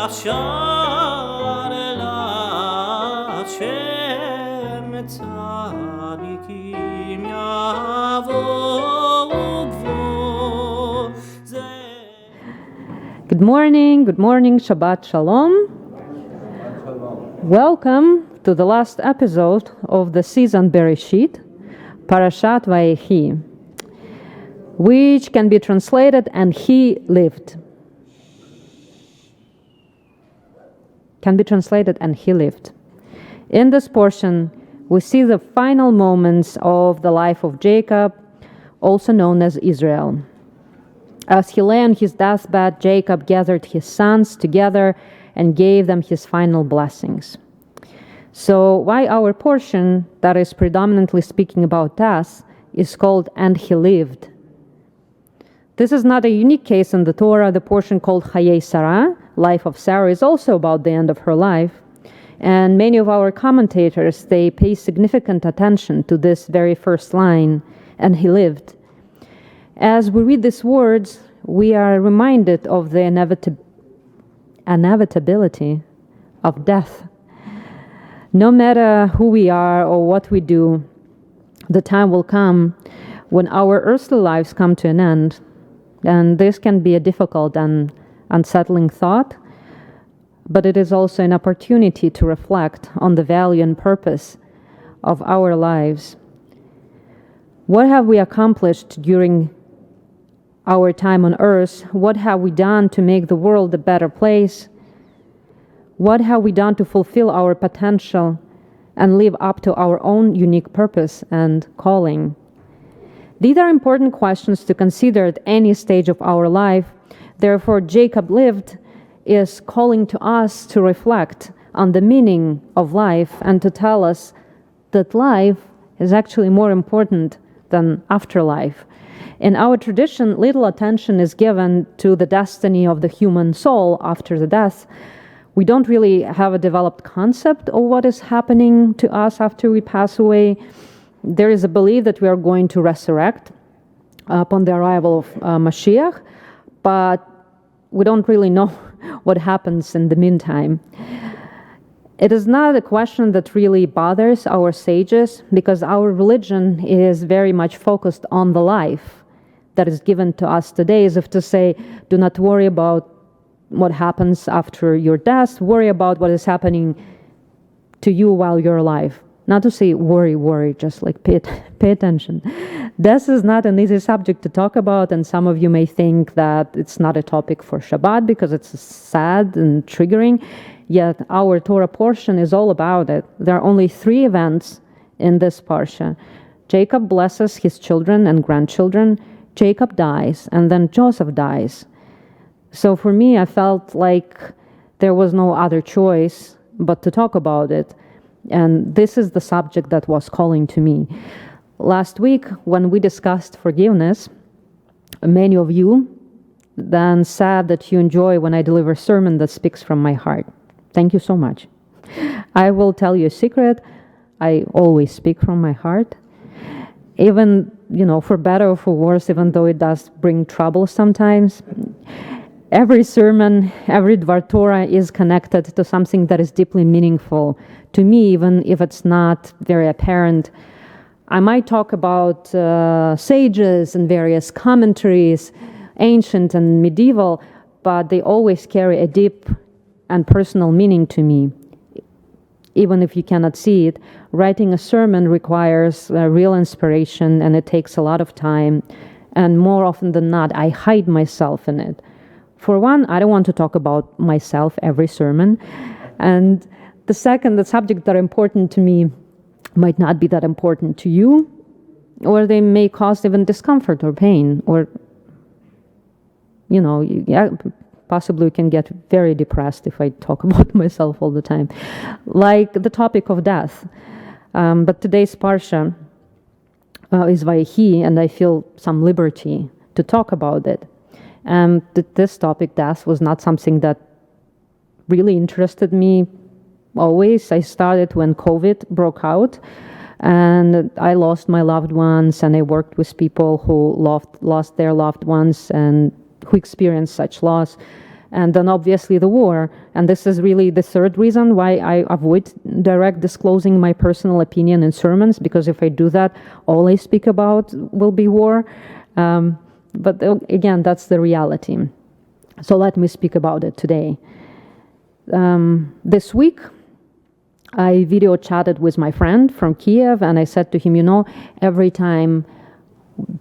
אפשר להשם צדיקים יבואו גבול זה. Good morning, Shabbat Shalom. Welcome to the last episode of the season Bereshit, Parashat Vayehi, which can be translated, and he lived. Can be translated, and he lived. In this portion, we see the final moments of the life of Jacob, also known as Israel. As he lay on his deathbed, Jacob gathered his sons together and gave them his final blessings. So why our portion, that is predominantly speaking about death, is called "and he lived"? This is not a unique case in the Torah. The portion called Hayei Sarah, life of Sarah, is also about the end of her life. And many of our commentators, they pay significant attention to this very first line, "and he lived." As we read these words, we are reminded of the inevitability of death. No matter who we are or what we do, the time will come when our earthly lives come to an end. And this can be a difficult and unsettling thought, but it is also an opportunity to reflect on the value and purpose of our lives. What have we accomplished during our time on earth? What have we done to make the world a better place? What have we done to fulfill our potential and live up to our own unique purpose and calling? These are important questions to consider at any stage of our life. Therefore, Jacob lived is calling to us to reflect on the meaning of life and to tell us that life is actually more important than afterlife. In our tradition, little attention is given to the destiny of the human soul after the death. We don't really have a developed concept of what is happening to us after we pass away. There is a belief that we are going to resurrect upon the arrival of Mashiach, but we don't really know what happens in the meantime. It is not a question that really bothers our sages, because our religion is very much focused on the life that is given to us today, as if to say, do not worry about what happens after your death, worry about what is happening to you while you're alive. Not to say worry, just like pay attention. Death is not an easy subject to talk about, and some of you may think that it's not a topic for Shabbat because it's sad and triggering, yet our Torah portion is all about it. There are only 3 events in this parsha. Jacob blesses his children and grandchildren, Jacob dies, and then Joseph dies. So for me, I felt like there was no other choice but to talk about it. And this is the subject that was calling to me. Last week, when we discussed forgiveness, many of you then said that you enjoy when I deliver a sermon that speaks from my heart. Thank you so much. I will tell you a secret. I always speak from my heart. Even, for better or for worse, even though it does bring trouble sometimes. Every sermon, every Dvar Torah is connected to something that is deeply meaningful to me, even if it's not very apparent. I might talk about sages and various commentaries, ancient and medieval, but they always carry a deep and personal meaning to me. Even if you cannot see it, writing a sermon requires real inspiration, and it takes a lot of time. And more often than not, I hide myself in it. For one, I don't want to talk about myself every sermon. And the second, the subjects that are important to me might not be that important to you, or they may cause even discomfort or pain, or, possibly you can get very depressed if I talk about myself all the time. Like the topic of death. But today's parsha is Vayehi, and I feel some liberty to talk about it. This topic, death, was not something that really interested me always. I started when COVID broke out, and I lost my loved ones, and I worked with people who lost their loved ones and who experienced such loss. And then obviously the war. And this is really the third reason why I avoid direct disclosing my personal opinion in sermons, because if I do that, all I speak about will be war. But again, that's the reality. So let me speak about it today. This week, I video chatted with my friend from Kiev, and I said to him, every time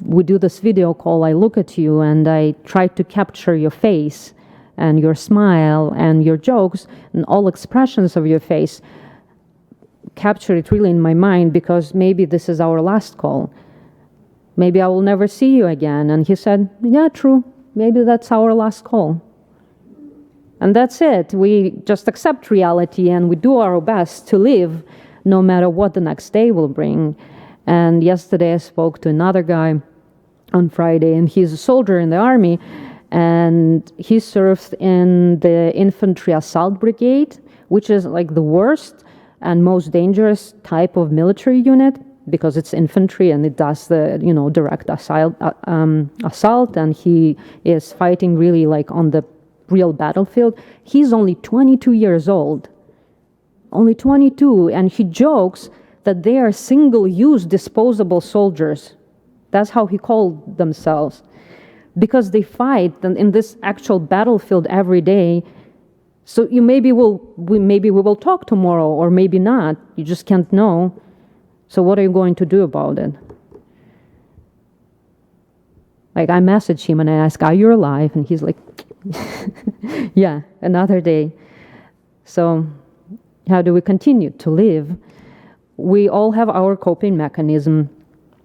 we do this video call, I look at you and I try to capture your face and your smile and your jokes and all expressions of your face, capture it really in my mind, because maybe this is our last call. Maybe I will never see you again. And he said, yeah, true. Maybe that's our last call. And that's it. We just accept reality and we do our best to live no matter what the next day will bring. And yesterday I spoke to another guy on Friday, and he's a soldier in the army, and he served in the infantry assault brigade, which is like the worst and most dangerous type of military unit, because it's infantry and it does the direct assault, and he is fighting really like on the real battlefield. He's only 22 years old, only 22, and he jokes that they are single-use disposable soldiers. That's how he called themselves, because they fight in this actual battlefield every day. So maybe we will talk tomorrow, or maybe not. You just can't know. So what are you going to do about it? Like, I message him and I ask, are you alive? And he's like, yeah, another day. So how do we continue to live? We all have our coping mechanism.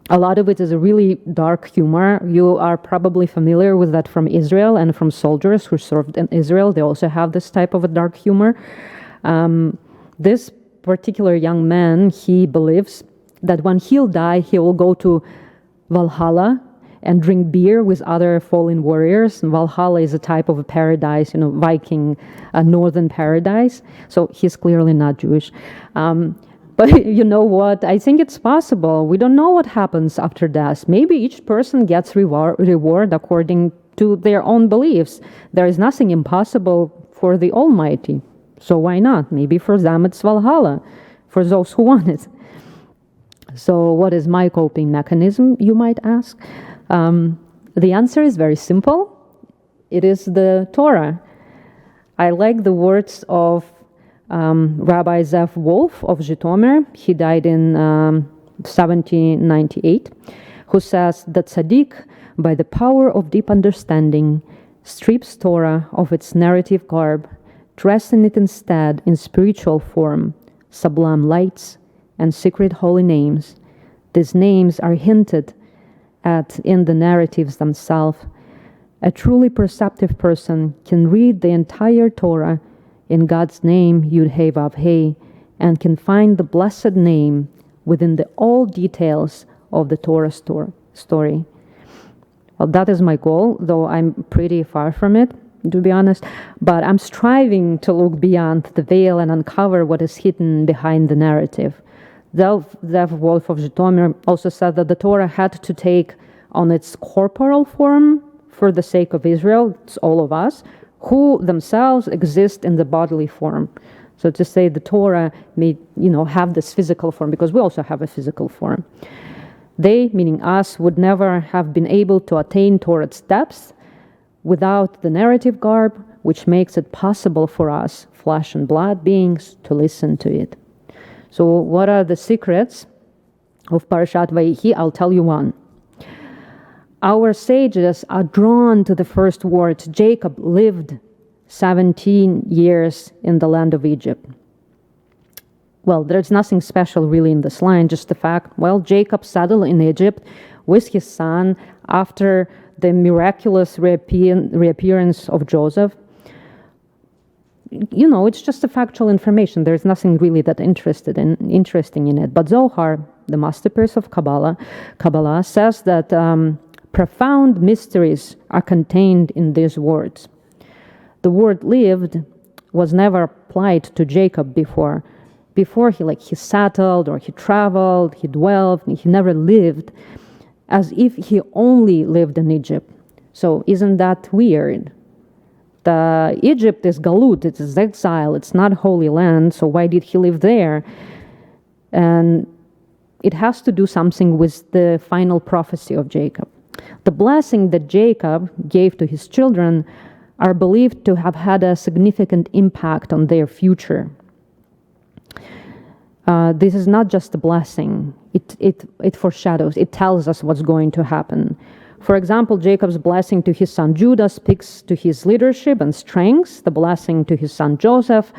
A lot of it is a really dark humor. You are probably familiar with that from Israel and from soldiers who served in Israel. They also have this type of a dark humor. This particular young man, he believes that when he'll die, he will go to Valhalla and drink beer with other fallen warriors. And Valhalla is a type of a paradise, Viking, northern paradise. So he's clearly not Jewish. But you know what? I think it's possible. We don't know what happens after death. Maybe each person gets reward according to their own beliefs. There is nothing impossible for the Almighty. So why not? Maybe for them it's Valhalla, for those who want it. So what is my coping mechanism, you might ask? The answer is very simple. It is the Torah. I like the words of Rabbi Zev Wolf of Zhytomyr. He died in 1798, who says that tzaddik, by the power of deep understanding, strips Torah of its narrative garb, dressing it instead in spiritual form, sublime lights, and secret holy names. These names are hinted at in the narratives themselves. A truly perceptive person can read the entire Torah in God's name, Yud-Heh Vav-Heh, and can find the blessed name within all details of the Torah story. Well, that is my goal, though I'm pretty far from it, to be honest. But I'm striving to look beyond the veil and uncover what is hidden behind the narrative. Zev Wolf of Zhytomyr also said that the Torah had to take on its corporal form for the sake of Israel, it's all of us, who themselves exist in the bodily form. So to say the Torah may, have this physical form, because we also have a physical form. They, meaning us, would never have been able to attain Torah's depths without the narrative garb, which makes it possible for us, flesh and blood beings, to listen to it. So what are the secrets of Parashat Vayehi? I'll tell you one. Our sages are drawn to the first words. Jacob lived 17 years in the land of Egypt. Well, there's nothing special really in this line, just the fact, Jacob settled in Egypt with his son after the miraculous reappearance of Joseph. It's just a factual information. There's nothing really that interesting in it. But Zohar, the masterpiece of Kabbalah says that profound mysteries are contained in these words. The word lived was never applied to Jacob before. Before he settled or he traveled, he dwelled, he never lived, as if he only lived in Egypt. So isn't that weird? The Egypt is galut, it is exile, it's not holy land, so why did he live there? And it has to do something with the final prophecy of Jacob. The blessing that Jacob gave to his children are believed to have had a significant impact on their future. This is not just a blessing. It foreshadows, it tells us what's going to happen. For example, Jacob's blessing to his son Judah speaks to his leadership and strengths. The blessing to his son Joseph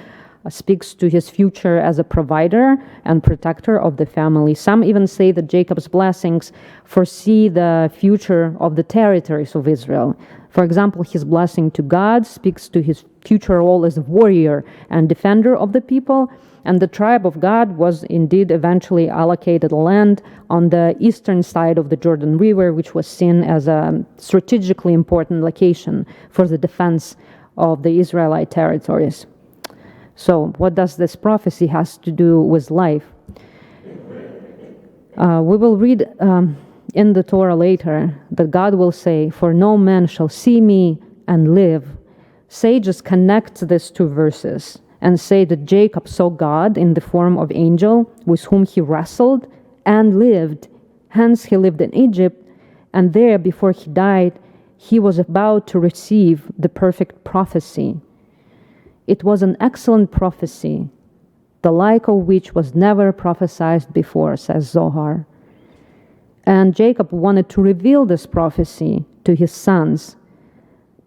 speaks to his future as a provider and protector of the family. Some even say that Jacob's blessings foresee the future of the territories of Israel. For example, his blessing to God speaks to his future role as a warrior and defender of the people. And the tribe of Gad was indeed eventually allocated land on the eastern side of the Jordan River, which was seen as a strategically important location for the defense of the Israelite territories. So what does this prophecy has to do with life? We will read in the Torah later that God will say, "For no man shall see me and live." Sages connect these two verses and say that Jacob saw God in the form of angel with whom he wrestled and lived. Hence he lived in Egypt, and there before he died, he was about to receive the perfect prophecy. It was an excellent prophecy, the like of which was never prophesied before, says Zohar. And Jacob wanted to reveal this prophecy to his sons,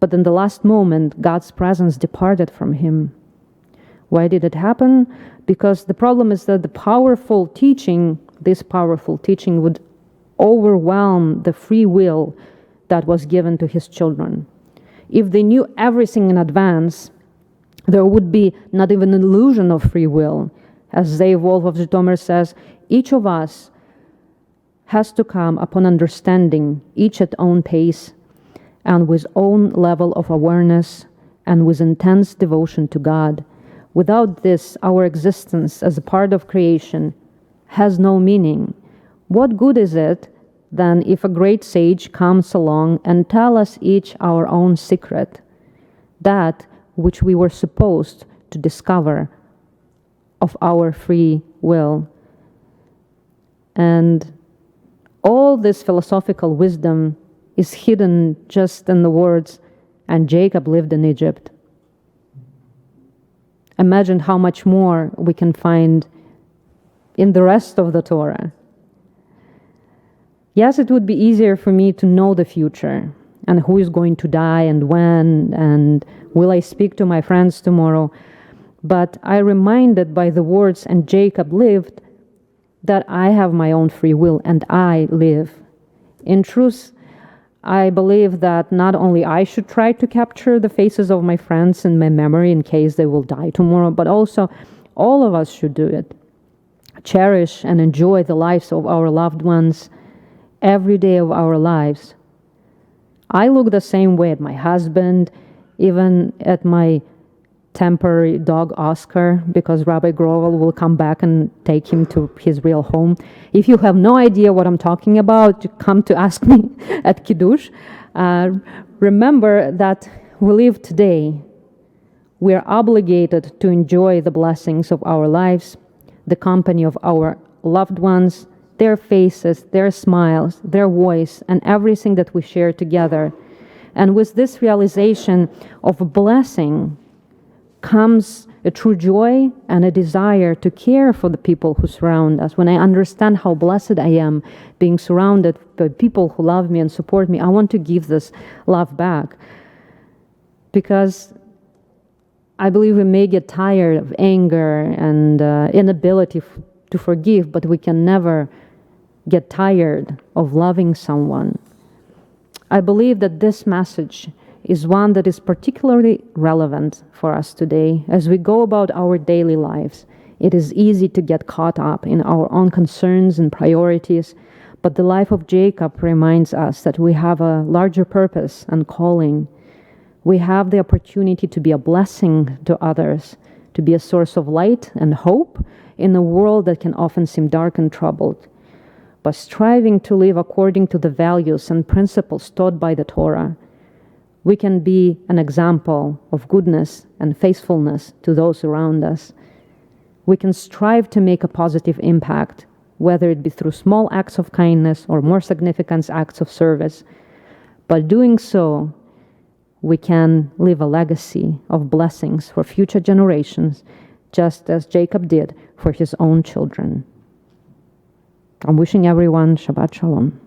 but in the last moment, God's presence departed from him. Why did it happen? Because the problem is that this powerful teaching would overwhelm the free will that was given to his children. If they knew everything in advance, there would be not even an illusion of free will. As Zev Wolf of Zhytomyr says, each of us has to come upon understanding, each at own pace, and with own level of awareness, and with intense devotion to God. Without this, our existence as a part of creation has no meaning. What good is it then if a great sage comes along and tell us each our own secret, that which we were supposed to discover of our free will? And all this philosophical wisdom is hidden just in the words, "And Jacob lived in Egypt." Imagine how much more we can find in the rest of the Torah. Yes, it would be easier for me to know the future and who is going to die and when, and will I speak to my friends tomorrow. But I'm reminded by the words, "And Jacob lived," that I have my own free will and I live. In truth, I believe that not only I should try to capture the faces of my friends in my memory in case they will die tomorrow, but also all of us should do it. Cherish and enjoy the lives of our loved ones every day of our lives. I look the same way at my husband, even at my temporary dog Oscar, because Rabbi Grovel will come back and take him to his real home. If you have no idea what I'm talking about, you come to ask me at Kiddush. Remember that we live today. We are obligated to enjoy the blessings of our lives, the company of our loved ones, their faces, their smiles, their voice, and everything that we share together. And with this realization of a blessing comes a true joy and a desire to care for the people who surround us. When I understand how blessed I am being surrounded by people who love me and support me, I want to give this love back. Because I believe we may get tired of anger and inability to forgive, but we can never get tired of loving someone. I believe that this message is one that is particularly relevant for us today. As we go about our daily lives, it is easy to get caught up in our own concerns and priorities, but the life of Jacob reminds us that we have a larger purpose and calling. We have the opportunity to be a blessing to others, to be a source of light and hope in a world that can often seem dark and troubled. By striving to live according to the values and principles taught by the Torah, we can be an example of goodness and faithfulness to those around us. We can strive to make a positive impact, whether it be through small acts of kindness or more significant acts of service. By doing so, we can leave a legacy of blessings for future generations, just as Jacob did for his own children. I'm wishing everyone Shabbat Shalom.